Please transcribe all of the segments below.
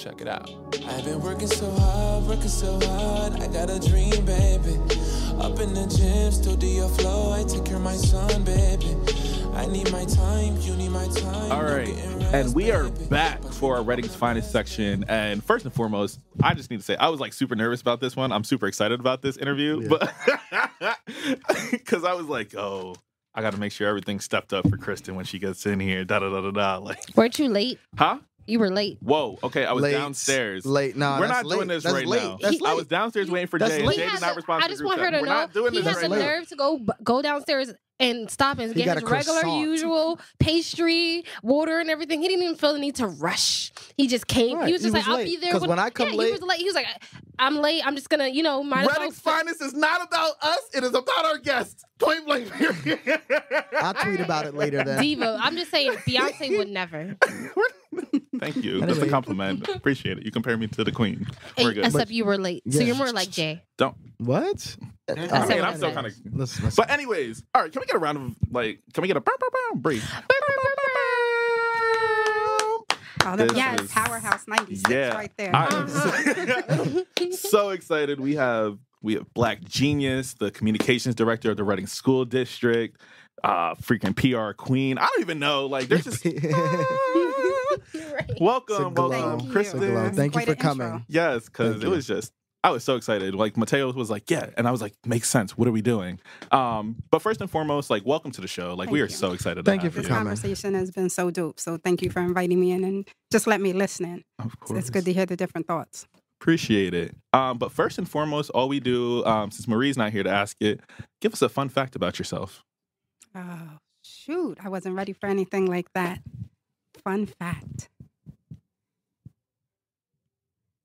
Check it out. I've been working so hard. I got a dream, baby. Up in the gym, still do your flow. I take care of my son, baby. I need my time, you need my time. All right, and we are back for our Redding's Finest section. And first and foremost, I just need to say I was like super nervous about this one. I'm super excited about this interview, but because I was like, oh, I got to make sure everything's stepped up for Kristin when she gets in here. Da da da da da. Like, weren't you late? Huh? You were late. Whoa. Okay, I was downstairs. Late. No, we're not doing this right now. I was downstairs waiting for Jay. Jay did not respond to the group chat. I just want her to know he has the nerve to go downstairs and stop and get his regular, usual pastry, water, and everything. He didn't even feel the need to rush. He just came. Right. He was just like, I'll be there. Because when I come late, he was late. He was like, I'm late. I'm just gonna, might as well. Redding's Finest is not about us. It is about our guests. Point blank. I'll tweet about it later. Then Diva. I'm just saying, Beyonce would never. Thank you. That's a compliment. Appreciate it. You compare me to the queen. We're good. Except you were late. So you're more like Jay. What? I mean, I'm still kind of. But anyways, all right. Can we get a round of can we get a brief? Oh, yes, Powerhouse 96 right there. I'm so excited. We have Black Genius, the communications director of the Reading School District, freaking PR queen. I don't even know. Like, there's just welcome, Kristin. Thank you for coming. Yes, because it was just. I was so excited. Like, Mateo was like, yeah. And I was like, makes sense. What are we doing? But first and foremost, like, welcome to the show. Like, we are so excited. Thank you for coming. This conversation has been so dope. So thank you for inviting me in and just let me listen in. Of course. It's good to hear the different thoughts. Appreciate it. But first and foremost, all we do, since Marie's not here to ask it, give us a fun fact about yourself. Oh, shoot. I wasn't ready for anything like that. Fun fact.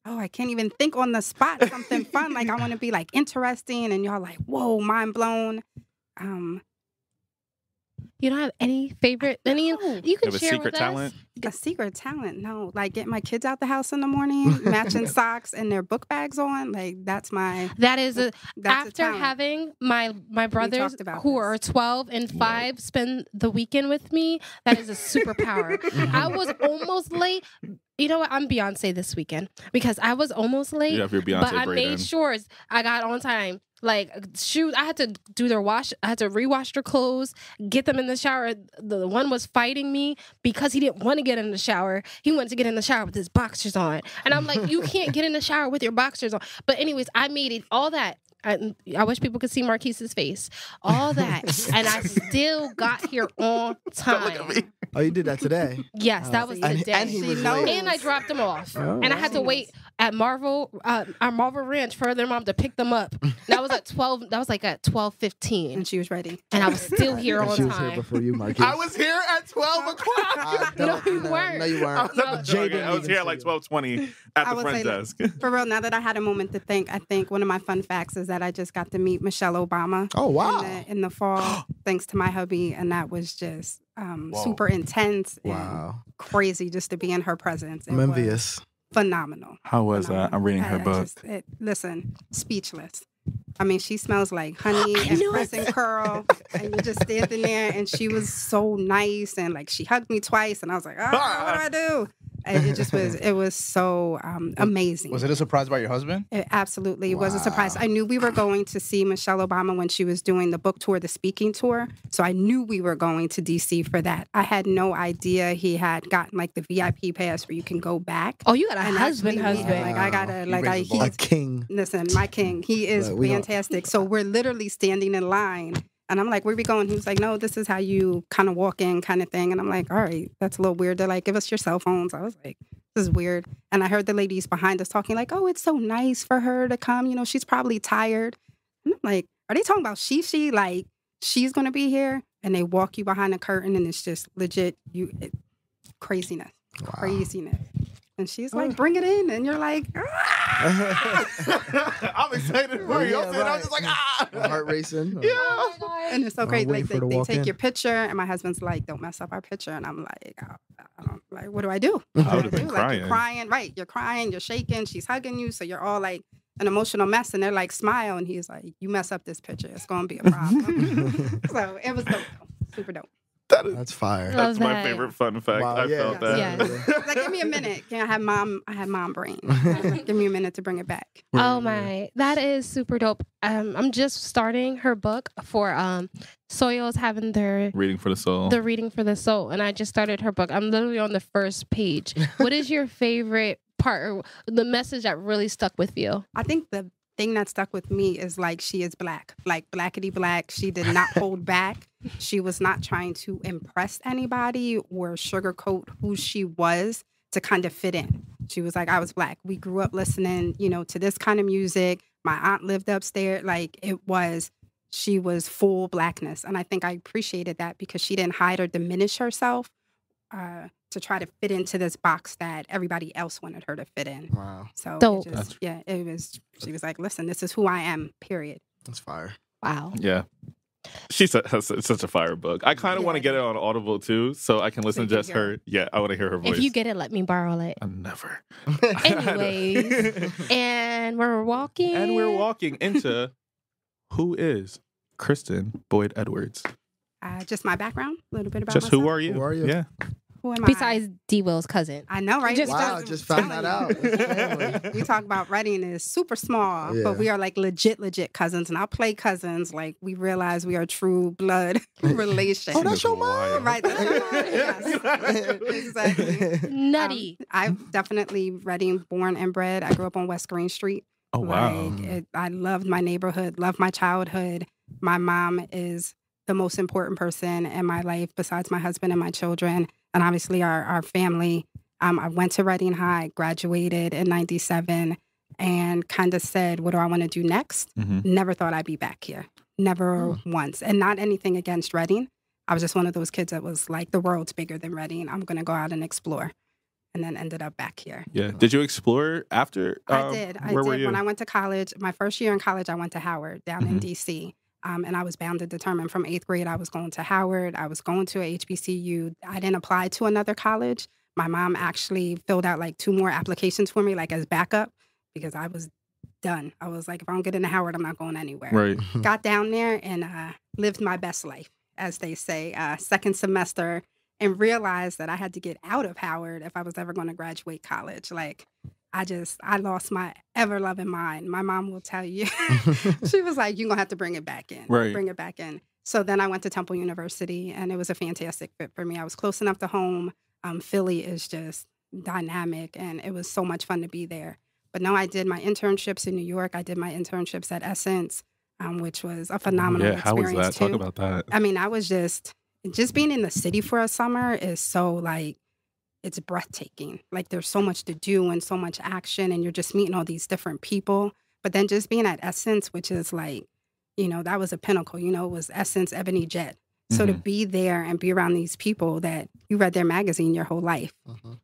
Oh, I can't even think on the spot. Something fun. Like, I want to be like interesting and y'all like, whoa, mind blown. You don't have any favorite? You can share secret with talent? A secret talent? No. Like, get my kids out the house in the morning, matching socks and their book bags on. Like, that's my. That is after having my brothers who are 12 and 5 spend the weekend with me. That is a superpower. I was almost late. You know what? I'm Beyonce this weekend because I was almost late. You have your Beyonce but I made sure I got on time. Like, shoot, I had to do their wash. I had to rewash their clothes, get them in the shower. The one was fighting me because he didn't want to get in the shower. He wanted to get in the shower with his boxers on. And I'm like, you can't get in the shower with your boxers on. But anyways, I made it, all that. I wish people could see Marquise's face. All that. And I still got here on time. Oh, you did that today? Yes, that was today. And he was late. And I dropped them off. Oh, and I had to wait at our Marvel Ranch for their mom to pick them up. That was at 12. That was like at 12:15. And she was ready. And I was still here on time. She was here before you, Marquise. I was here at 12 o'clock. No, you weren't. No, you weren't. I was here at like 12:20 at the front desk. For real, now that I had a moment to think, I think one of my fun facts is that I just got to meet Michelle Obama. Oh, wow. In the fall, thanks to my hubby. And that was just super intense and crazy just to be in her presence. I'm envious. Phenomenal. How was that? I'm reading her book. Listen, speechless. I mean, she smells like honey and pressing curl. And you're just standing there, and she was so nice. And like, she hugged me twice, and I was like, what do I do? And it was so amazing. Was it a surprise by your husband? It absolutely was a surprise. I knew we were going to see Michelle Obama when she was doing the book tour, the speaking tour. So I knew we were going to DC for that. I had no idea he had gotten like the VIP pass where you can go back. Oh, you got a husband. Like, I got he's a king. Listen, my king. He is fantastic. So we're literally standing in line. And I'm like, where are we going? He was like, no, this is how you kind of walk in kind of thing. And I'm like, all right, that's a little weird. They're like, give us your cell phones. I was like, this is weird. And I heard the ladies behind us talking like, oh, it's so nice for her to come. You know, she's probably tired. And I'm like, are they talking about she? Like, she's going to be here? And they walk you behind the curtain and it's just legit craziness. Wow. Craziness. And she's like, bring it in. And you're like, I'm excited for you. I was just like, My heart racing. Yeah. Oh, and it's so crazy. Like, they take your picture, and my husband's like, don't mess up our picture. And I'm like, like, what do I do? I would have been crying. Like, you're crying. Right. You're crying. You're shaking. She's hugging you. So you're all like an emotional mess. And they're like, smile. And he's like, you mess up this picture, it's going to be a problem. So it was dope, though. Super dope. That's fire. That's my that. favorite fun fact. Wow, I yeah. felt that. Yeah. Like, give me a minute. Yeah, I had mom brain. Give me a minute to bring it back. Oh my, that is super dope. I'm just starting her book for Soil's having their Reading for the soul. the reading for the soul, and I just started her book. I'm literally on the first page. What is your favorite part, or the message that really stuck with you? I think the thing that stuck with me is like she is black, like blackity black. She did not hold back. She was not trying to impress anybody or sugarcoat who she was to kind of fit in. She was like, I was black. We grew up listening, to this kind of music. My aunt lived upstairs. Like she was full blackness. And I think I appreciated that because she didn't hide or diminish herself to try to fit into this box that everybody else wanted her to fit in. Wow. So Dope. she was like, listen, this is who I am, period. That's fire. Wow. Yeah. She has such a fire book. I kind of want to get it on Audible too, so I can listen to just her. Yeah, I want to hear her voice. If you get it, let me borrow it. Never. Anyways, and we're walking. Into who is Kristin Boyd Edwards? Just my background, a little bit about Just myself. who are you? Who are you? Yeah. Who am I? Besides D. Will's cousin. I know, right? Wow, just found that out. It's family. We talk about Reading is super small, Yeah. but we are like legit cousins, and I'll play cousins. Like we realize we are true blood relation. Oh, that's your mom. Right, that's your mom. Yes. Exactly. Nutty. I'm definitely Reading, born and bred. I grew up on West Green Street. Oh, wow. I loved my neighborhood, loved my childhood. My mom is the most important person in my life besides my husband and my children, and obviously our family. I went to Reading High, graduated in 97, and kind of said, what do I want to do next? Mm-hmm. Never thought I'd be back here. Never once. And not anything against Reading. I was just one of those kids that was like, the world's bigger than Reading. I'm going to go out and explore. And then ended up back here. Yeah. Did you explore after? I did. Where were you? When I went to college, my first year in college, I went to Howard down in D.C. And I was bound to determine from 8th grade, I was going to Howard. I was going to a HBCU. I didn't apply to another college. My mom actually filled out like 2 more applications for me, like as backup, because I was done. I was like, if I don't get into Howard, I'm not going anywhere. Right. Got down there and lived my best life, as they say, second semester, and realized that I had to get out of Howard if I was ever going to graduate college. Like, I lost my ever-loving mind. My mom will tell you. She was like, you're going to have to bring it back in. Right. Bring it back in. So then I went to Temple University, and it was a fantastic fit for me. I was close enough to home. Philly is just dynamic, and it was so much fun to be there. But no, I did my internships in New York. I did my internships at Essence, which was a phenomenal experience, how was that? too. Talk about that. I mean, I was just being in the city for a summer is so, like, it's breathtaking. Like, there's so much to do and so much action, and you're just meeting all these different people. But then just being at Essence, which is like, that was a pinnacle. It was Essence, Ebony Jet. So to be there and be around these people that you read their magazine your whole life.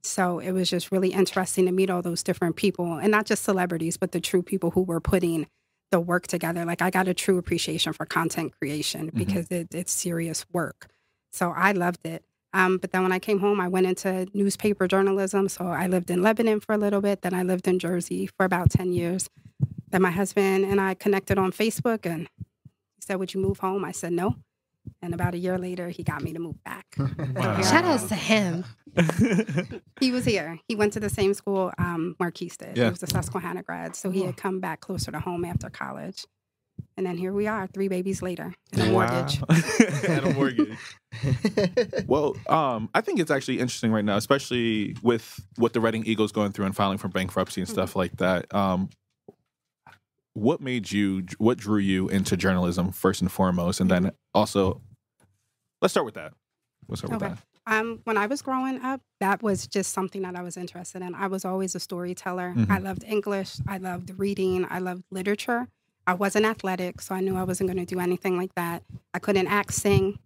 So it was just really interesting to meet all those different people, and not just celebrities, but the true people who were putting the work together. Like, I got a true appreciation for content creation because it's serious work. So I loved it. But then when I came home, I went into newspaper journalism. So I lived in Lebanon for a little bit. Then I lived in Jersey for about 10 years. Then my husband and I connected on Facebook, and he said, would you move home? I said, no. And about a year later, he got me to move back. Wow. Shout outs to him. He was here. He went to the same school Marquise did. Yeah. He was a Susquehanna grad. So he had come back closer to home after college. And then here we are, 3 babies later, and a mortgage. And a mortgage. Well, I think it's actually interesting right now, especially with what the Reading Eagles going through and filing for bankruptcy and stuff like that. What drew you into journalism first and foremost? And then also, let's start with that. When I was growing up, that was just something that I was interested in. I was always a storyteller. I loved English. I loved reading. I loved literature. I wasn't athletic, so I knew I wasn't going to do anything like that. I couldn't act, sing.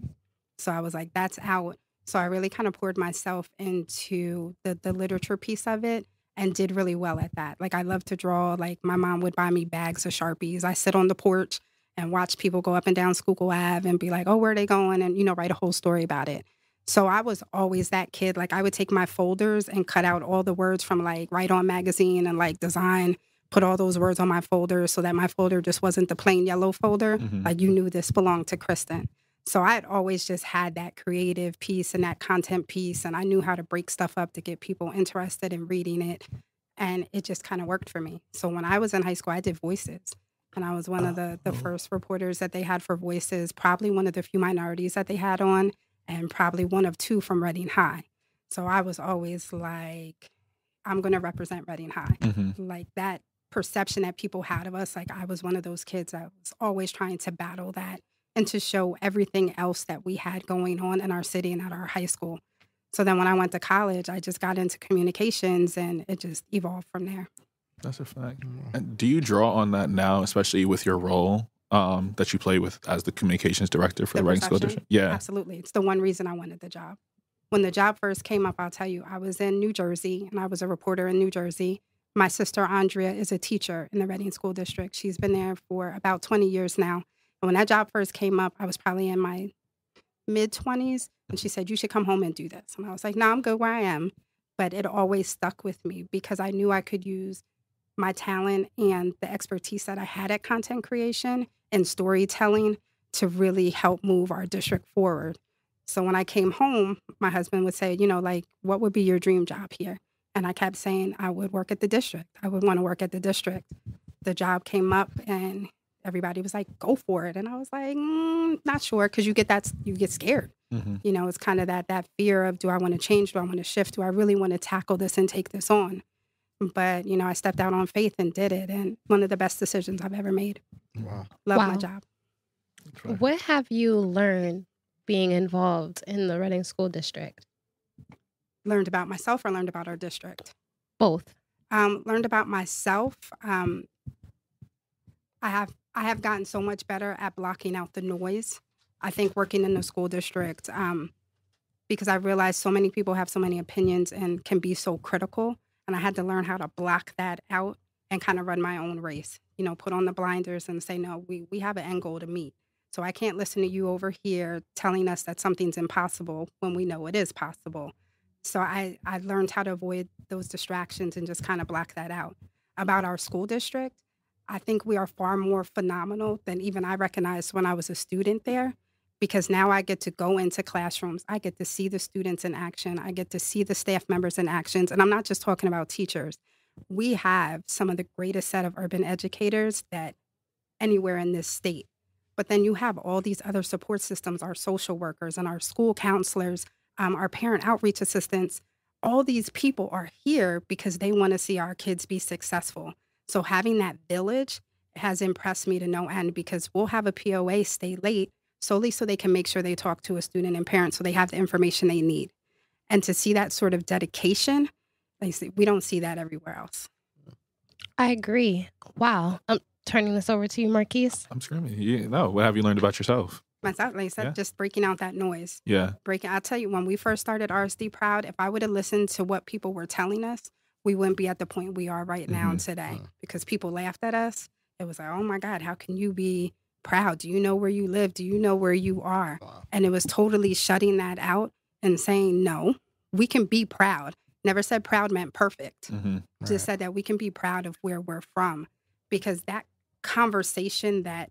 So I was like, that's out. So I really kind of poured myself into the literature piece of it and did really well at that. Like, I love to draw. Like, my mom would buy me bags of Sharpies. I sit on the porch and watch people go up and down Schuylkill Ave and be like, oh, where are they going? And, write a whole story about it. So I was always that kid. Like, I would take my folders and cut out all the words from, like, Write On magazine and, like, Design, put all those words on my folder so that my folder just wasn't the plain yellow folder. Like, you knew this belonged to Kristin. So I had always just had that creative piece and that content piece, and I knew how to break stuff up to get people interested in reading it, and it just kind of worked for me. So when I was in high school, I did Voices, and I was one of the first reporters that they had for Voices, probably one of the few minorities that they had on, and probably one of two from Reading High. So I was always like, I'm going to represent Reading High. Like that perception that people had of us, like I was one of those kids that was always trying to battle that and to show everything else that we had going on in our city and at our high school. So then when I went to college, I just got into communications and it just evolved from there. That's a fact. And do you draw on that now, especially with your role that you play with as the communications director for the Reading School District? Yeah. Absolutely. It's the one reason I wanted the job. When the job first came up, I'll tell you, I was in New Jersey and I was a reporter in New Jersey. My sister, Andrea, is a teacher in the Reading School District. She's been there for about 20 years now. And when that job first came up, I was probably in my mid-20s. And she said, you should come home and do this. And I was like, no, I'm good where I am. But it always stuck with me because I knew I could use my talent and the expertise that I had at content creation and storytelling to really help move our district forward. So when I came home, my husband would say, you know, like, what would be your dream job here? And I kept saying I would work at the district. I would want to work at the district. The job came up and everybody was like, go for it. And I was like, not sure, because you get scared. You know, it's kind of that fear of, do I want to change? Do I want to shift? Do I really want to tackle this and take this on? But, you know, I stepped out on faith and did it. And one of the best decisions I've ever made. Wow. Love my job. What have you learned being involved in the Reading School District? Learned about myself or learned about our district? Both. Learned about myself. I have gotten so much better at blocking out the noise. I think working in the school district, because I realized so many people have so many opinions and can be so critical. And I had to learn how to block that out and kind of run my own race, you know, put on the blinders and say, no, we have an end goal to meet. So I can't listen to you over here telling us that something's impossible when we know it is possible. So I learned how to avoid those distractions and just kind of block that out. About our school district, I think we are far more phenomenal than even I recognized when I was a student there, because now I get to go into classrooms. I get to see the students in action. I get to see the staff members in actions. And I'm not just talking about teachers. We have some of the greatest set of urban educators that anywhere in this state. But then you have all these other support systems, our social workers and our school counselors, our parent outreach assistants. All these people are here because they want to see our kids be successful. So having that village has impressed me to no end, because we'll have a POA stay late solely so they can make sure they talk to a student and parent so they have the information they need. And to see that sort of dedication, we don't see that everywhere else. I agree. Wow. I'm turning this over to you, Marquise. I'm screaming. What have you learned about yourself? Myself, like I said, just breaking out that noise. Yeah. I'll tell you, when we first started RSD Proud, if I would have listened to what people were telling us, we wouldn't be at the point we are right now today, because people laughed at us. It was like, oh my God, how can you be proud? Do you know where you live? Do you know where you are? Wow. And it was totally shutting that out and saying, no, we can be proud. Never said proud meant perfect. Just said that we can be proud of where we're from, because that conversation that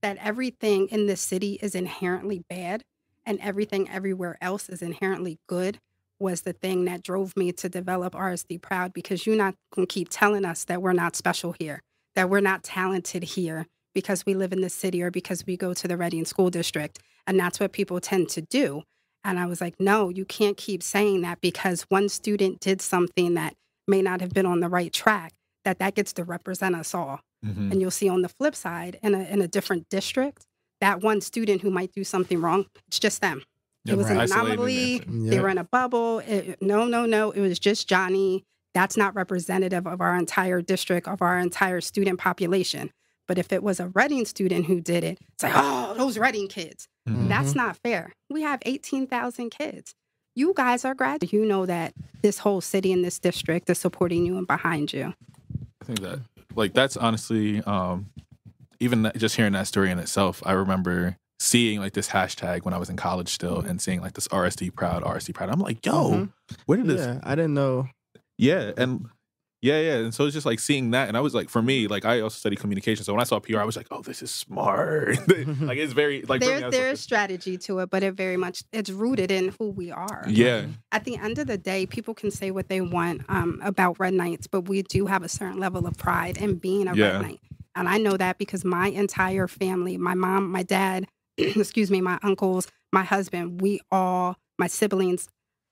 everything in this city is inherently bad and everything everywhere else is inherently good was the thing that drove me to develop RSD Proud, because you're not going to keep telling us that we're not special here, that we're not talented here because we live in the city or because we go to the Reading School District. And that's what people tend to do. And I was like, no, you can't keep saying that because one student did something that may not have been on the right track, that gets to represent us all. And you'll see on the flip side, in a different district, that one student who might do something wrong, it's just them. It was an anomaly. They were in a bubble. No. It was just Johnny. That's not representative of our entire district, of our entire student population. But if it was a Reading student who did it, it's like, oh, those Reading kids. That's not fair. We have 18,000 kids. You guys are graduates. You know that this whole city and this district is supporting you and behind you. I think that, that's honestly, even just hearing that story in itself, I remember seeing this hashtag when I was in college still and seeing this RSD Proud. I'm like, yo, where did this? Yeah, I didn't know. Yeah. And Yeah, yeah. And so it's just like seeing that. And I was like, for me, like I also study communication. So when I saw PR, I was like, oh, this is smart. Like it's very like there's strategy to it, but it's rooted in who we are. Yeah. At the end of the day, people can say what they want about Red Knights, but we do have a certain level of pride in being a Red Knight. And I know that because my entire family, my mom, my dad, excuse me, my uncles, my husband, my siblings,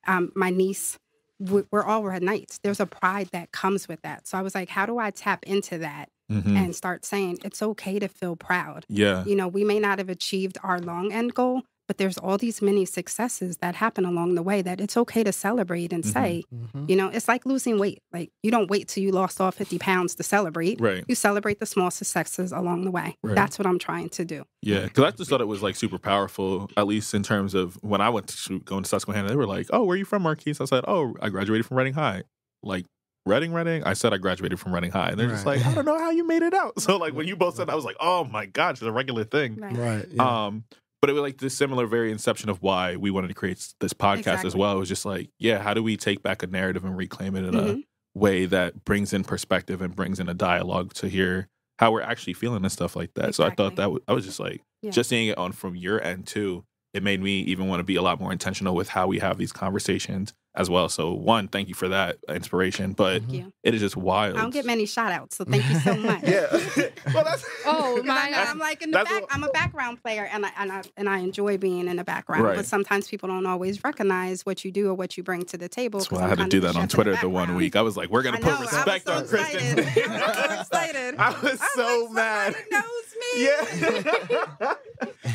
my niece, we're all Red Knights. There's a pride that comes with that. So I was like, how do I tap into that and start saying it's okay to feel proud? Yeah. You know, we may not have achieved our long end goal, but there's all these many successes that happen along the way that it's okay to celebrate and say, you know, it's like losing weight. Like you don't wait till you lost all 50 pounds to celebrate. Right. You celebrate the small successes along the way. Right. That's what I'm trying to do. Yeah. Because I just thought it was like super powerful, at least in terms of when I went to go into Susquehanna, they were like, oh, where are you from, Marquise? I said, oh, I graduated from Reading High. Like, Reading? I said I graduated from Reading High. And they're just like, I don't know how you made it out. So like when you both said that, I was like, oh my gosh, it's a regular thing. Right. Yeah. But it was like this similar very inception of why we wanted to create this podcast as well. It was just like, yeah, how do we take back a narrative and reclaim it in a way that brings in perspective and brings in a dialogue to hear how we're actually feeling and stuff like that. So I thought that I was just like, just seeing it on from your end too, it made me even want to be a lot more intentional with how we have these conversations as well. So one, thank you for that inspiration, but it is just wild. I don't get many shout outs, so thank you so much. Well, that's I'm like in the back. I'm a background player, and I enjoy being in the background. But sometimes people don't always recognize what you do or what you bring to the table. That's why I had to do that on Twitter the 1 week. I was like, we're gonna put respect on Kristin. I was so excited. I was so mad. Knows me. Yeah.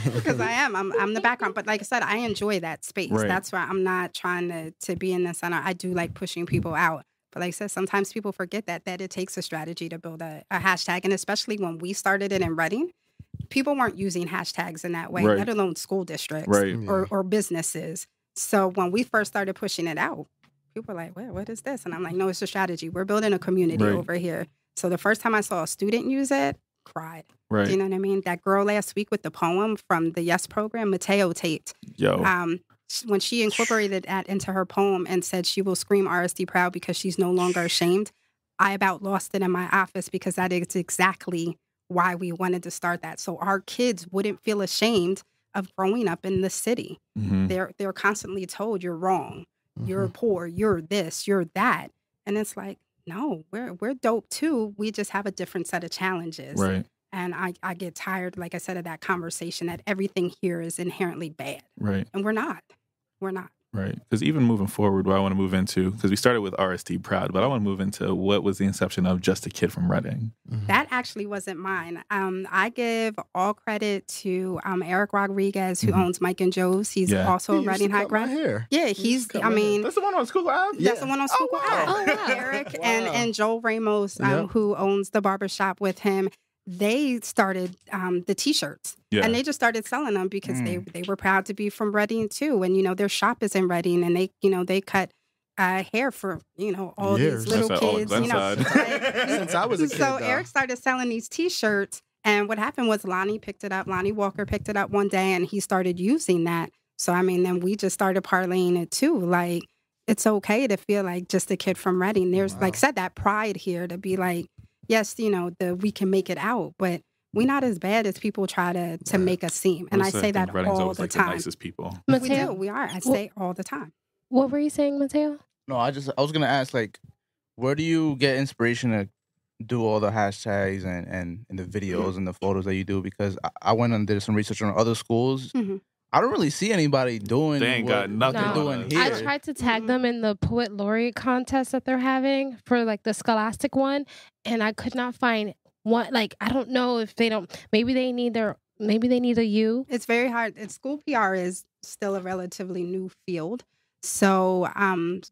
Because I am. I'm the background. But like I said, I enjoy that space. Right. That's why I'm not trying to be in the center. I do like pushing people out. But like I said, sometimes people forget that it takes a strategy to build a hashtag. And especially when we started it in Reading, people weren't using hashtags in that way, let alone school districts or businesses. So when we first started pushing it out, people were like, well, what is this? And I'm like, no, it's a strategy. We're building a community over here. So the first time I saw a student use it, cried. Right. Do you know what I mean? That girl last week with the poem from the Yes program, Mateo taped. When she incorporated that into her poem and said she will scream RSD proud because she's no longer ashamed, I about lost it in my office because that is exactly why we wanted to start that. So our kids wouldn't feel ashamed of growing up in the city. They're constantly told you're wrong, you're poor, you're this, you're that. And it's like, no, we're dope too. We just have a different set of challenges. Right. And I get tired, like I said, of that conversation that everything here is inherently bad. Right. And we're not. We're not. Right. Because even moving forward, what I want to move into, because we started with RSD Proud, but I want to move into what was the inception of Just a Kid from Reading. That actually wasn't mine. I give all credit to Eric Rodriguez, who owns Mike and Joe's. He's also a Reading High grad. Yeah, that's the one on Schuylkill Ave? That's the one on Schuylkill Ave. Oh, wow. Eric and Joel Ramos, who owns the barbershop with him, they started the T-shirts. And they just started selling them because they were proud to be from Reading too. And, you know, their shop is in Reading, and they cut hair for, all Years. these little kids. Since I was a kid. So Eric started selling these T-shirts. And what happened was Lonnie Walker picked it up one day, and he started using that. So, I mean, then we just started parlaying it too. Like, it's okay to feel like just a kid from Reading. There's, like I said, that pride here to be like, yes, we can make it out, but we're not as bad as people try to make us seem. And I say that all the time. The nicest people. Mateo, we do. We are. I say all the time. What were you saying, Mateo? No, I was gonna ask, like, where do you get inspiration to do all the hashtags and the videos and the photos that you do? Because I went and did some research on other schools. I don't really see anybody doing. They ain't got nothing doing here. I tried to tag them in the Poet Laureate contest that they're having for like the Scholastic one, and I could not find one. Like, I don't know if they don't. Maybe they need a U. It's very hard. School PR is still a relatively new field, so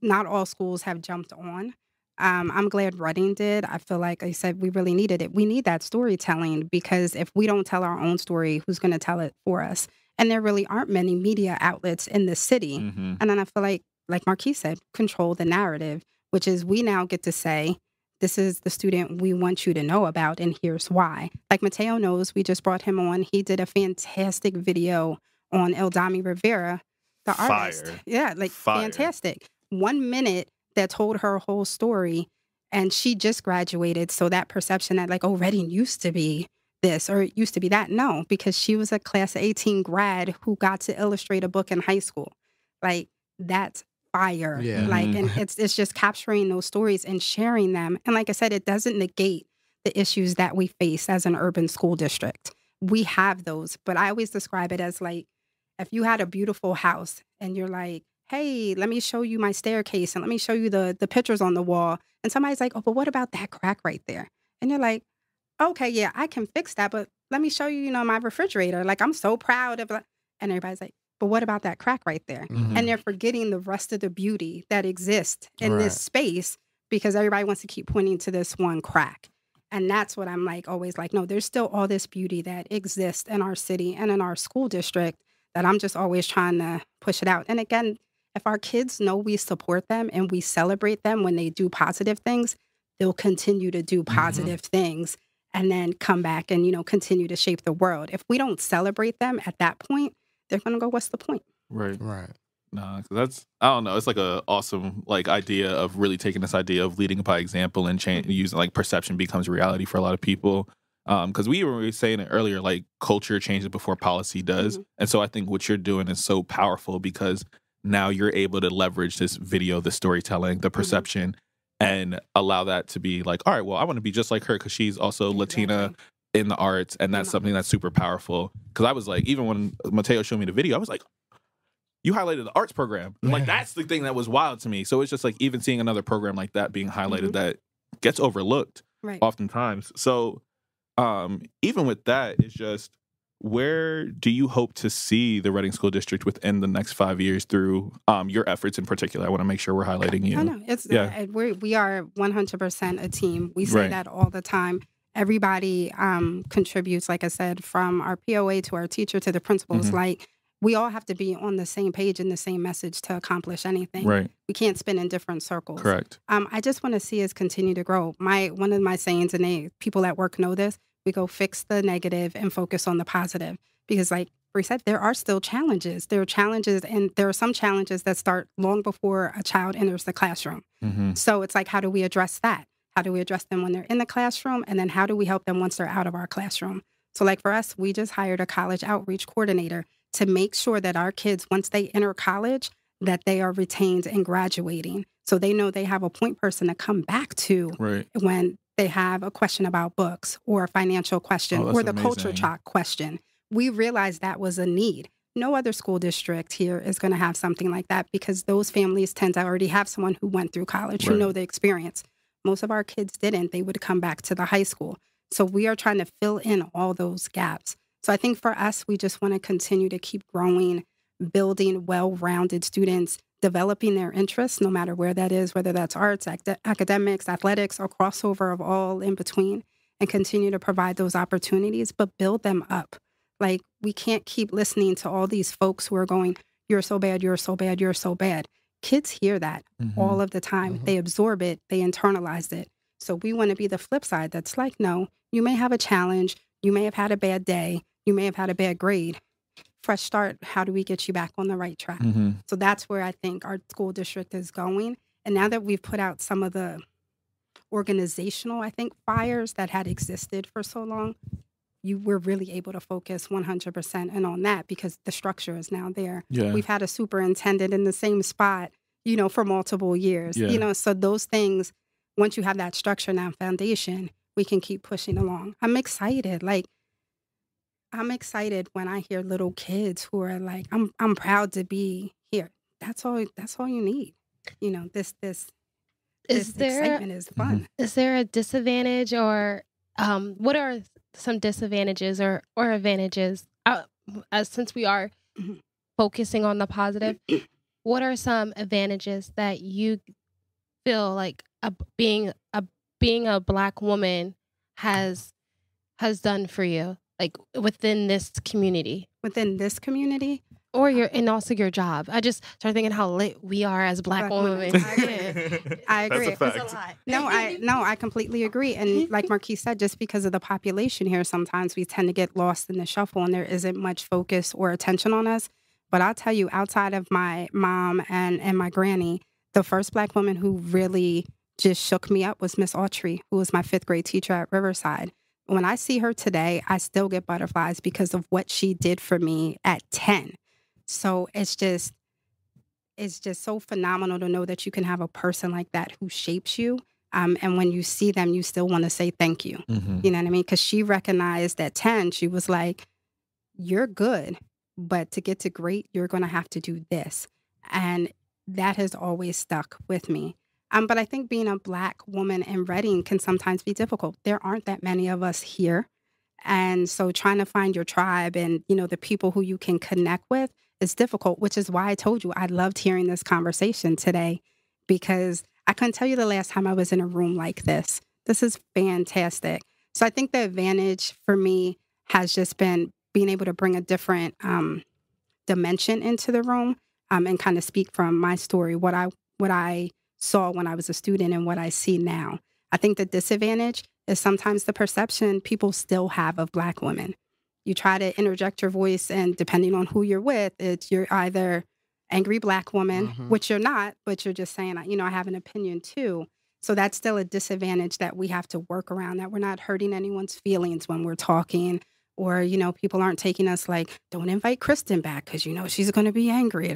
not all schools have jumped on. I'm glad Reading did. I feel like I said we really needed it. We need that storytelling, because if we don't tell our own story, who's going to tell it for us? And there really aren't many media outlets in the city. And then I feel like Marquise said, control the narrative, which is we now get to say, this is the student we want you to know about, and here's why. Like Mateo knows, we just brought him on. He did a fantastic video on Eldami Rivera, the artist. Yeah, like fantastic. 1 minute that told her whole story. And she just graduated. So that perception that like, oh, Reading used to be this or it used to be that. No, because she was a class of 18 grad who got to illustrate a book in high school. Like, that's fire. Yeah. Like, and it's just capturing those stories and sharing them. And like I said, it doesn't negate the issues that we face as an urban school district. We have those, but I always describe it as like, if you had a beautiful house and you're like, hey, let me show you my staircase and let me show you the pictures on the wall. And somebody's like, oh, but what about that crack right there? And you're like, okay, yeah, I can fix that, but let me show you, you know, my refrigerator. Like, I'm so proud of it. And everybody's like, but what about that crack right there? Mhm. And they're forgetting the rest of the beauty that exists in Right. this space because everybody wants to keep pointing to this one crack. And that's what I'm like, always like, no, there's still all this beauty that exists in our city and in our school district that I'm just always trying to push it out. And again, if our kids know we support them and we celebrate them when they do positive things, they'll continue to do positive things and then come back and, you know, continue to shape the world. If we don't celebrate them at that point, they're going to go, what's the point? Right. Right. Nah, 'cause that's, I don't know. It's like a awesome like idea of really taking this idea of leading by example and using like perception becomes reality for a lot of people. Because we were saying it earlier, like culture changes before policy does. And so I think what you're doing is so powerful because now you're able to leverage this video, the storytelling, the perception, and allow that to be like, all right, well, I want to be just like her because she's also Latina in the arts. And that's something that's super powerful. Because I was like, even when Mateo showed me the video, I was like, you highlighted the arts program. Like, that's the thing that was wild to me. So it's just like even seeing another program like that being highlighted that gets overlooked oftentimes. So even with that, it's just, where do you hope to see the Reading School District within the next 5 years through your efforts in particular? I want to make sure we're highlighting you. I know. We are 100% a team. We say that all the time. Everybody contributes, like I said, from our POA to our teacher to the principals. Like, we all have to be on the same page and the same message to accomplish anything. Right. We can't spin in different circles. Correct. I just want to see us continue to grow. One of my sayings, and people at work know this, we go fix the negative and focus on the positive. Because like Bree said, there are still challenges. There are challenges, and there are some challenges that start long before a child enters the classroom. So it's like, how do we address that? How do we address them when they're in the classroom? And then how do we help them once they're out of our classroom? So like for us, we just hired a college outreach coordinator to make sure that our kids, once they enter college, that they are retained and graduating. So they know they have a point person to come back to when they have a question about books or a financial question or the culture shock question. We realized that was a need. No other school district here is going to have something like that because those families tend to already have someone who went through college, who know the experience. Most of our kids didn't. They would come back to the high school. So we are trying to fill in all those gaps. So I think for us, we just want to continue to keep growing, building well-rounded students, developing their interests, no matter where that is, whether that's arts, academics, athletics, or crossover of all in between, and continue to provide those opportunities, but build them up. Like, we can't keep listening to all these folks who are going, you're so bad, you're so bad, you're so bad. Kids hear that all of the time. They absorb it, they internalize it. So we want to be the flip side that's like, no, you may have a challenge, you may have had a bad day, you may have had a bad grade. Fresh start, how do we get you back on the right track? So that's where I think our school district is going. And now that we've put out some of the organizational, I think, fires that had existed for so long, we're really able to focus 100% in on that because the structure is now there. We've had a superintendent in the same spot, you know, for multiple years, you know, so those things, once you have that structure and that foundation, we can keep pushing along. I'm excited. Like, I'm excited when I hear little kids who are like, I'm proud to be here. That's all you need. You know, this excitement is fun. Is there a disadvantage or what are some disadvantages or advantages since we are focusing on the positive? What are some advantages that you feel like being a Black woman has done for you? Like within this community? Within this community? Or and also your job. I just started thinking how lit we are as Black women. I agree. That's a fact. I completely agree. And like Marquise said, just because of the population here, sometimes we tend to get lost in the shuffle and there isn't much focus or attention on us. But I'll tell you, outside of my mom and my granny, the first Black woman who really just shook me up was Miss Autry, who was my 5th grade teacher at Riverside. When I see her today, I still get butterflies because of what she did for me at 10. So it's just so phenomenal to know that you can have a person like that who shapes you. And when you see them, you still want to say thank you. Mm-hmm. You know what I mean? Because she recognized at 10, she was like, you're good, but to get to great, you're going to have to do this. And that has always stuck with me. But I think being a Black woman in Reading can sometimes be difficult. There aren't that many of us here. And so trying to find your tribe and, you know, the people who you can connect with is difficult, which is why I told you I loved hearing this conversation today, because I couldn't tell you the last time I was in a room like this. This is fantastic. So I think the advantage for me has just been being able to bring a different dimension into the room and kind of speak from my story, what I saw when I was a student and what I see now. I think the disadvantage is sometimes the perception people still have of Black women. You try to interject your voice, and depending on who you're with, you're either angry Black woman, which you're not, but you're just saying, you know, I have an opinion too. So that's still a disadvantage that we have to work around, that we're not hurting anyone's feelings when we're talking, or, you know, people aren't taking us like, don't invite Kristin back because, you know, she's going to be angry.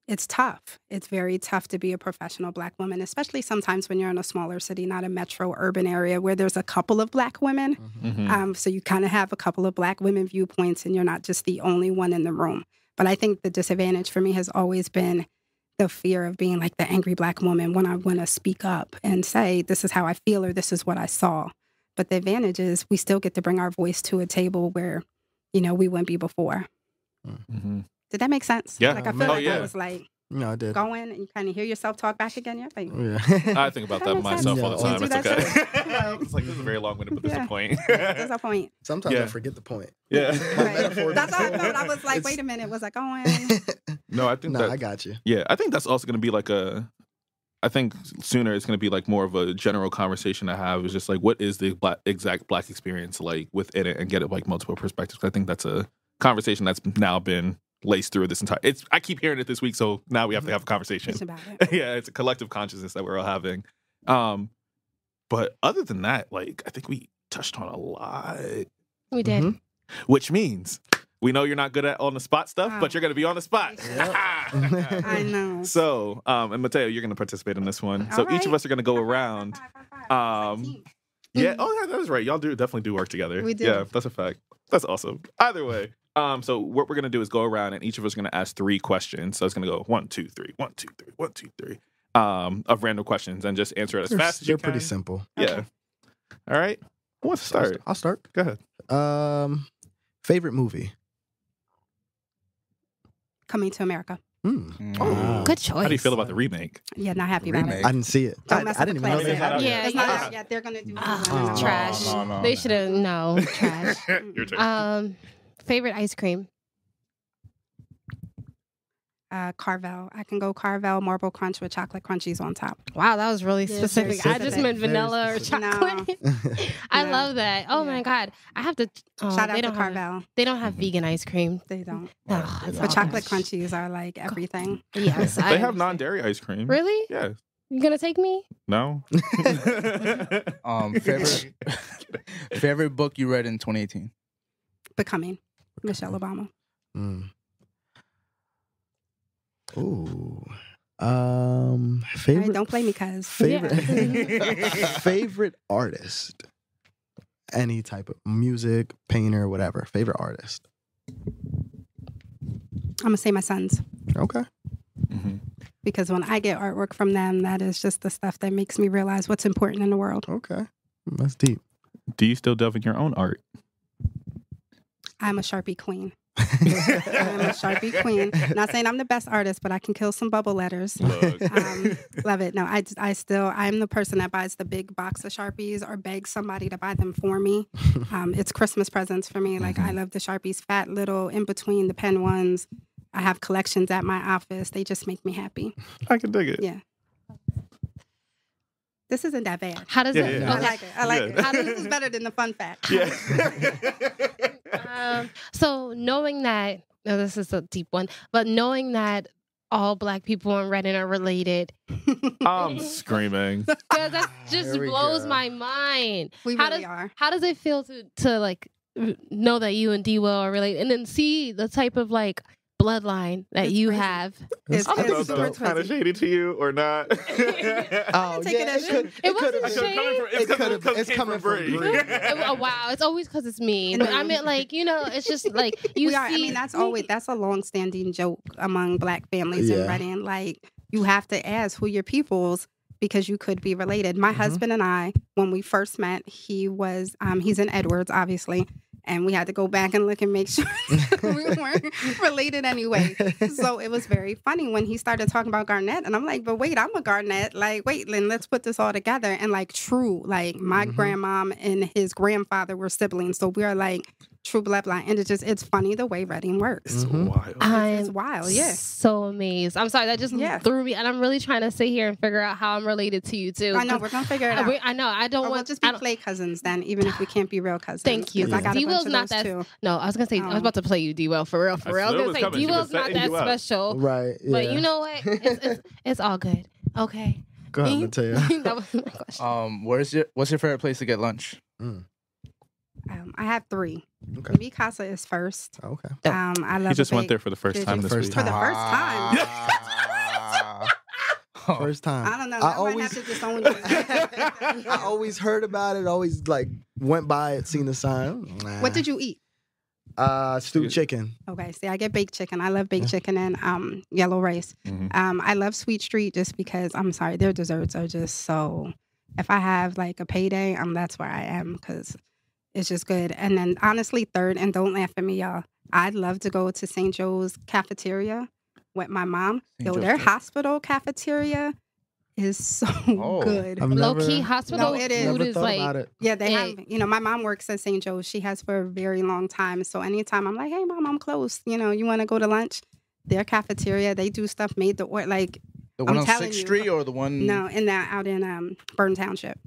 It's tough. It's very tough to be a professional Black woman, especially sometimes when you're in a smaller city, not a metro urban area where there's a couple of Black women. So you kind of have a couple of Black women viewpoints and you're not just the only one in the room. But I think the disadvantage for me has always been the fear of being like the angry Black woman when I want to speak up and say, this is how I feel or this is what I saw. But the advantage is we still get to bring our voice to a table where, you know, we wouldn't be before. Did that make sense? Yeah. Like I feel I was like no, I did. going and you kind of hear yourself talk back again. You're like, I think about that myself all the time. You It's do that okay. It's like, this is very long-winded, but there's a point. There's a point. Sometimes I forget the point. Yeah. Right. That's how I felt. I was like, wait a minute, was I going? No, I think I got you. Yeah, I think that's also going to be like I think sooner it's going to be like more of a general conversation to have. Is just like, what is the exact Black experience like within it, and get it like multiple perspectives. I think that's a conversation that's now been laced through this entire. I keep hearing it this week, so now we have to have a conversation. About it. Yeah, it's a collective consciousness that we're all having. But other than that, like, I think we touched on a lot. We did. Which means we know you're not good at on the spot stuff, but you're going to be on the spot. I know. So, and Mateo, you're going to participate in this one. All So right. each of us are going to go around. Yeah. Oh, yeah, that was right. Y'all definitely do work together. We do. Yeah, that's a fact. That's awesome. Either way. So what we're gonna do is go around and each of us are gonna ask 3 questions. So it's gonna go 1, 2, 3, 1, 2, 3, 1, 2, 3. Of random questions and just answer it as fast as you can. They're pretty simple. Yeah. Okay. All right. Who wants to start? I'll start. Go ahead. Favorite movie? Coming to America. Oh, good choice. How do you feel about the remake? Yeah, not happy about it. I didn't see it. Don't mess I up didn't the even know they classic. had it. Yeah, It's not out yet. They're gonna do it. Trash. No. They should have trash. Your turn. Favorite ice cream? Carvel. I can go Carvel Marble Crunch with chocolate crunchies on top. Wow, that was really specific. I just specific. meant vanilla or Very chocolate. I No. love that. Oh my God. I have to Shout out they to don't Carvel. They don't have vegan ice cream. They don't. Oh, it's But all chocolate trash. crunchies are like everything. Yes. They have non-dairy ice cream. Really? Yeah. You gonna take me? No. Favorite book you read in 2018? Becoming Michelle Obama. Ooh. All Favorite. right, don't blame me, cuz. Favorite. Favorite artist. Any type of music, painter, whatever. Favorite artist. I'm gonna say my sons. Okay. Because when I get artwork from them, that is just the stuff that makes me realize what's important in the world. Okay. That's deep. Do you still delve in your own art? I'm a Sharpie queen. I'm a Sharpie queen. Not saying I'm the best artist, but I can kill some bubble letters. Love it. No, I'm the person that buys the big box of Sharpies or begs somebody to buy them for me. It's Christmas presents for me. Like, I love the Sharpies, fat, little, in between the pen ones. I have collections at my office. They just make me happy. I can dig it. Yeah. This isn't that bad. How does it? Yeah. I like it. I like it. Yeah. This is better than the fun fact. Yeah. So knowing that, this is a deep one, but knowing that all black people in Reddit are related. I'm screaming. Because that just Here we blows go. my mind. We How really does are. how does it feel to like know that you and D-Will are related, and then see the type of like bloodline that It's you crazy. have? It's, I don't know it's if super that was kind of twisty. shady to you or not. Oh, Take it as shit. It wasn't could've been. shade. It's coming from Bree. Oh, wow, it's always because it's me. And But I meant like, you know, it's just like you We see. are. I mean, that's a long-standing joke among Black families in Yeah. Reading. Like, you have to ask who your people's because you could be related. My husband and I, when we first met, he's in Edwards, obviously, and we had to go back and look and make sure we weren't related anyway. So it was very funny when he started talking about Garnett, and I'm like, but wait, I'm a Garnett. Like, wait, Lynn, let's put this all together. And like, true, like my grandmom and his grandfather were siblings, so we are like true bloodline, and it's funny the way Reading works. It's wild. It's I'm wild, yeah. so amazed. I'm sorry, that just Yeah. threw me, and I'm really trying to sit here and figure out how I'm related to you too. I know 'cause we're gonna figure it out. I know I don't Or we'll want just I be don't- play cousins then, even if we can't be real cousins. Thank you. 'Cause I got a D-Will's bunch of not those that. too. No, I was gonna say I was Oh. about to play you D-Well for real. I I was knew it gonna was say coming. She was D-Will's not setting that you up. special. Right. Yeah. But you know what? It's all good. Okay. Go ahead, Mateo. That was my question. What's your favorite place to get lunch? I have 3. Okay. Maybe Casa is first. Okay. I love He just a went bake- there for the first Did time you? this First week. For the first time. First time. I don't know. I I always- might have to disown you. I always heard about it. Always like went by it, seen the sign. What did you eat? Stewed chicken. Okay, see, I get baked chicken. I love baked chicken and yellow rice. Mhm. I love Sweet Street just because, I'm sorry, their desserts are just so, if I have like a payday, that's where I am because it's just good. And then honestly, third, and don't laugh at me, y'all, I'd love to go to St. Joe's cafeteria with my mom. St. Yo, Joe's their caf- hospital cafeteria is so good. I've Low never- key hospital No, it is. food Never is thought like about it. Yeah, they Yeah. have, my mom works at St. Joe's. She has for a very long time. So anytime I'm like, hey, mom, I'm close. You want to go to lunch? Their cafeteria, they do stuff made to order. Like, The one I'm on telling 6th you. Street or the one? no, out in Burton Township.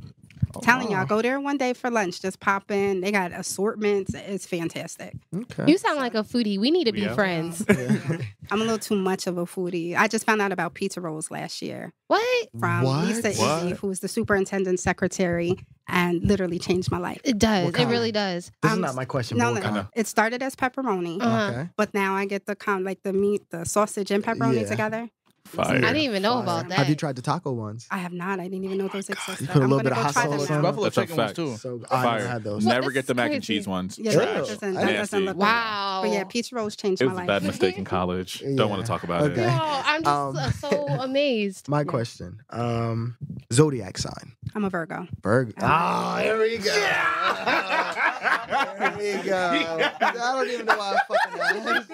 Telling y'all, go there one day for lunch. Just pop in. They got assortments. It's fantastic. Okay. you sound like a foodie. We need to be Yeah. friends. Yeah. I'm a little too much of a foodie. I just found out about pizza rolls last year What? from What? Lisa What? Izzy, who's the superintendent's secretary, and literally changed my life. It does. What It kind? really does. This is I'm- not my question. No, but what no, kind no. It started as pepperoni, Uh-huh. Okay. but now I get the the meat, the sausage, and pepperoni Yeah. together. Fire. I didn't even know Fire. about that. Have you tried the taco ones? I have not. I didn't even know those existed. You put a I'm little gonna bit of go hot try sauce them on now. them? Buffalo That's a chicken ones fact. too. So I Fire. never had those. Never That's get the mac and crazy. cheese ones. Yeah, Trash. that doesn't Nasty. look Wow. good. But yeah, pizza rolls changed It my was a life. bad mistake in college. Yeah. Don't want to talk about Okay. it. No, I'm just Um, so amazed. My Yeah. question. Zodiac sign. I'm a Virgo. Virgo. Oh. Ah, here we go. Here we go. I don't even know why I fucking asked.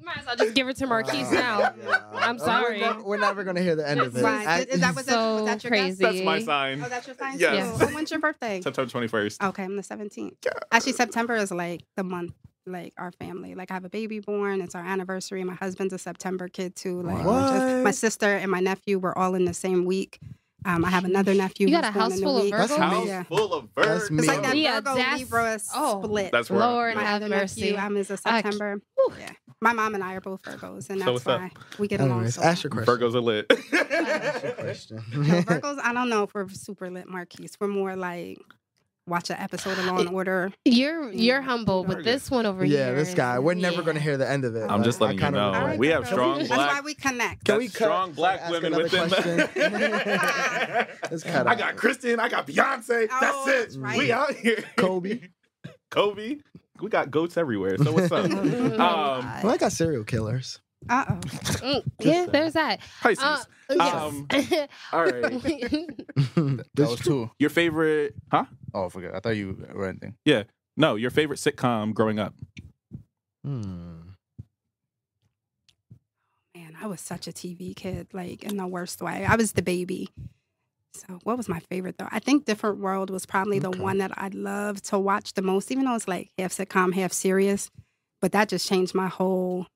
Might as well just give it to Marquise now. I'm sorry. We're never going to hear the end of it. Right. Is that was So that your crazy. guess? That's my sign. Oh, that's your sign. Yes. too? Oh, when's your birthday? September 21st. Okay, I'm the 17th. Actually, September is like the month, like our family. Like I have a baby born. It's our anniversary. My husband's a September kid too. Like What? my sister and my nephew were all in the same week. I have another nephew. You who's got a born house in the full of week. That's Virgos? me. Yeah. Full of That's birds. me. It's like that Yeah, Virgo that's- Libra oh. split. That's where Lord my have other mercy. nephew, is a September. Yeah, my mom and I are both Virgos, and So that's what's up? why we get along. Anyways, So ask your question. Virgos are lit. Ask your question. well. Virgos, I don't know if we're super lit, Marquise. We're more like watch an episode of Law and Order. You're humble, but this one over here. Yeah, this guy. We're never going to hear the end of it. I'm just I letting you kinda know. regret Alright, We have Virgo. strong That's black. why we connect. Can That's we cut? strong black Ask women another within question? that. Let's cut I out. got Kristin. I got Beyonce. Oh, That's that's it. right. We out here. Kobe. Kobe. We got goats everywhere. So what's up? Well, I got serial killers. Uh-oh. Yeah, there's that. Pisces. Yes. All right. That This was 2. Your favorite? Huh? Oh, I forgot. I thought you were anything. Yeah. No. Your favorite sitcom growing up? Man, I was such a TV kid, like in the worst way. I was the baby. So what was my favorite though? I think Different World was probably the Okay. one that I loved to watch the most, even though it's like half sitcom, half serious. But that just changed my whole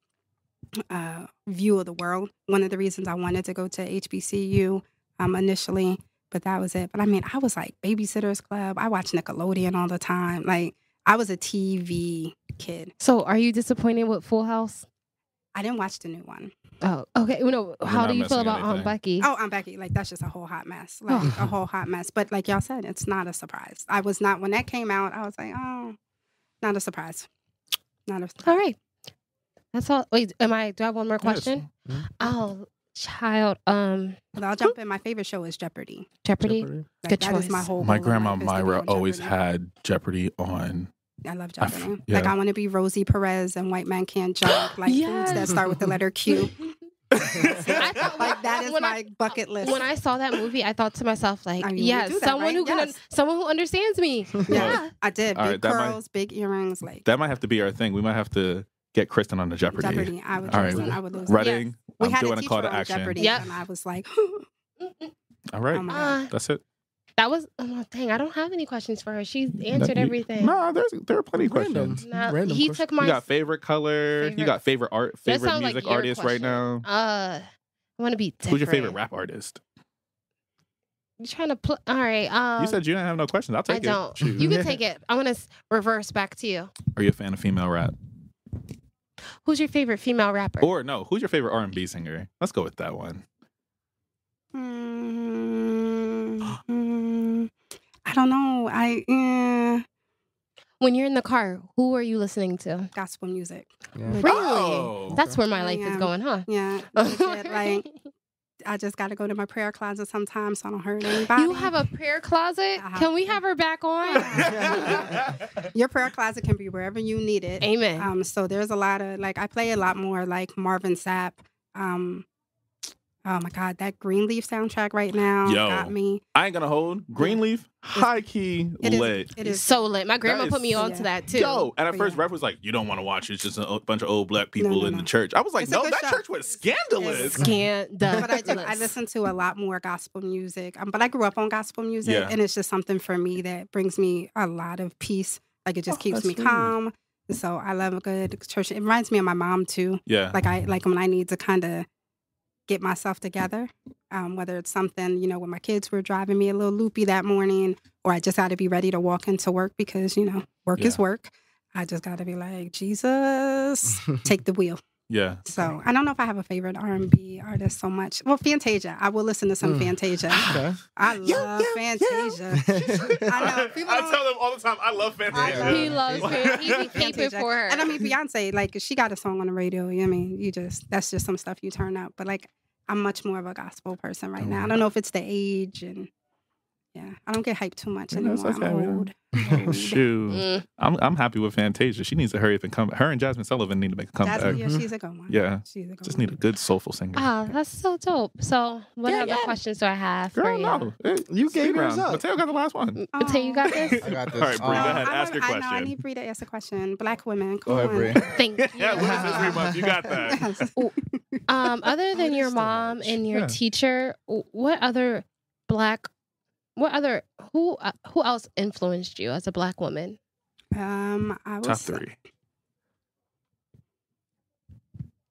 view of the world. One of the reasons I wanted to go to HBCU initially, but that was it. But I mean, I was like Babysitter's Club. I watched Nickelodeon all the time. Like I was a TV kid. So, are you disappointed with Full House? I didn't watch the new one. Oh, okay. No, how do you feel about anything. Becky? Oh, Aunt Becky, like that's just a whole hot mess, like a whole hot mess. But like y'all said, it's not a surprise. I was not when that came out. I was like, oh, not a surprise. Not a surprise. All right. That's all. Wait, do I have one more question? Yes. Oh, child. But I'll jump in. My favorite show is Jeopardy. Jeopardy. Like, Good that is choice. my whole. My goal in grandma life is to be Myra on always Jeopardy. had Jeopardy on. I love Jeopardy. yeah. Like I want to be Rosie Perez and White Man Can't Jump. Like foods that start with the letter Q. I thought Like that is when my bucket list. When I saw that movie, I thought to myself, like, I mean, you yes, do that, someone right? who can, Yes. someone who understands me. Yeah. I did. All Big right, that might- curls, big earrings, like That might have to be our thing. We might have to get Kristin on the Jeopardy. Jeopardy. I would All right. lose. I would lose. Reading, We I'm had doing a teacher call to on action. Jeopardy, Yep. and I was like, All right. oh my God. That's it. That was, oh, dang, I don't have any questions for her. She's answered everything. No, there are plenty of Random. questions. No, Random he question. took my. You got favorite color. You got favorite art, That favorite sounds like music your artist right question. now. I want to be different. Who's your favorite rap artist? You trying to put? All right. You said you didn't have no questions. I'll I take it. don't. Shoot. You can take it. I'm gonna reverse back to you. Are you a fan of female rap? Who's your favorite female rapper? Or no, who's your favorite R&B singer? Let's go with that one. I don't know. When you're in the car, who are you listening to? Gospel music. Yeah. Really? Oh, That's where my I life is am. going, huh? Yeah. legit, like I just got to go to my prayer closet sometimes so I don't hurt anybody. You have a prayer closet? I have- Can we have her back on? Your prayer closet can be wherever you need it. Amen. So there's a lot of like I play a lot more like Marvin Sapp. Oh my God, that Greenleaf soundtrack right now Yo. got me. I ain't gonna hold Greenleaf. High key It is- lit. It is So lit. My grandma is- put me onto that too. Yo, and at Oh, first, yeah. Ref was like, "You don't want to watch it. It's just a bunch of old black people No, in no. the church." I was like, It's a "No, good that show. church was scandalous." Scandalous. But I listen to a lot more gospel music. But I grew up on gospel music, Yeah. and it's just something for me that brings me a lot of peace. Like it just keeps that's me sweet. calm. So I love a good church. It reminds me of my mom too. Yeah, Like when I need to kind of get myself together, whether it's something, when my kids were driving me a little loopy that morning, or I just got to be ready to walk into work because, work is work. I just got to be like, Jesus, take the wheel. yeah. So I don't know if I have a favorite R&B artist so much. Well, Fantasia. I will listen to some Fantasia. Okay. I love Fantasia. I know. People I don't- tell them all the time, I love Fantasia. He loves her. He be keeping Fantasia. for her. And I mean, Beyonce, like, she got a song on the radio. I mean, that's just some stuff you turn up. But, like, I'm much more of a gospel person right now. I don't know if it's the age and, I don't get hyped too much anymore. that's okay, I'm man. old. Oh, shoot, Mm. I'm happy with Fantasia. She needs to hurry up and come. Her and Jasmine Sullivan need to make a comeback. She's a good one. Yeah. She's a good Just one. need a good soulful singer. Oh, that's so dope. So, what other questions do I have for Girl, you? no. You Speed gave yours round. up. Mateo got the last one. Mateo, you got this? I got this. All right, Bree, go ahead. I Ask your know, I question. need Bree to ask a question. Black women, Go come ahead, on. Bree. Thank you. Yeah, Women's History Month. You got that. Other than your mom and your Yeah. teacher, who else influenced you as a Black woman? I Top was 3.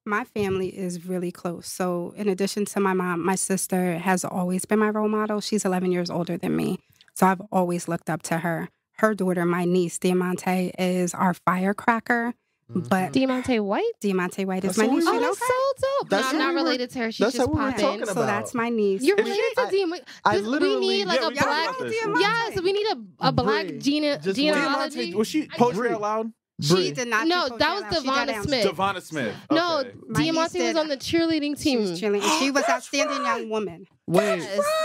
My family is really close. So in addition to my mom, my sister has always been my role model. She's 11 years older than me. So I've always looked up to her. Her daughter, my niece, Diamante, is our firecracker. But Diamante White? Diamante White is That's my what niece. we You Oh, know that's her? so dope. No, That's I'm what not we were- related to her. She's that's just what we were popped talking in. about. So that's my niece. You're If related she- to Diamante. I We literally- need like Yeah, a we talked black. about this. Yes, we need a black Bree, genealogy. just Was she I- poetry aloud? She Bree. did not. No, do that was Coachella. She got Devonna down- Smith. Devonna Smith. No, Okay. My niece Diamante was did- on the cheerleading She team. was chilling. And she was That's outstanding right. young woman. Wait,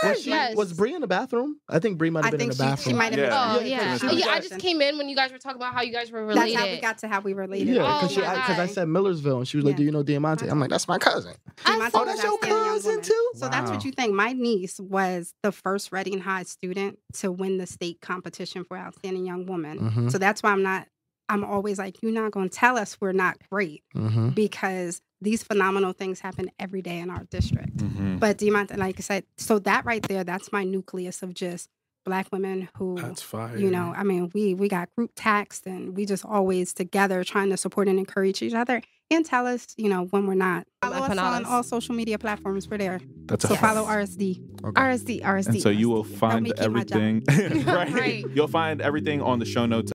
Yes. Yes. was Bree in the bathroom? I think Bree might I have been in think the she bathroom. might have been. Yeah. Oh, Yeah, yeah. she was I watching. just came in when you guys were talking about how you guys were That's related. how we got to how we related. Yeah, Oh, because my I God. said Millersville, and she was like, Yeah. "Do you know Diamante?" I'm like, "That's my cousin." Diamante Oh, was that's your outstanding young cousin woman. too? So that's what Wow. you think. My niece was the first Reading High student to win the state competition for outstanding young woman. Mhm. So that's why I'm always like, you're not going to tell us we're not great Mm-hmm. because these phenomenal things happen every day in our district. Mhm. But Diamante, like I said, so that right there, that's my nucleus of just Black women who, That's fire. I mean, we got group text and we just always together trying to support and encourage each other and tell us, when we're not. Follow us on all social media platforms. We're there. That's So a follow RSD. RSD. And so you will Help find me keep my job. everything. Right. Right. You'll find everything on the show notes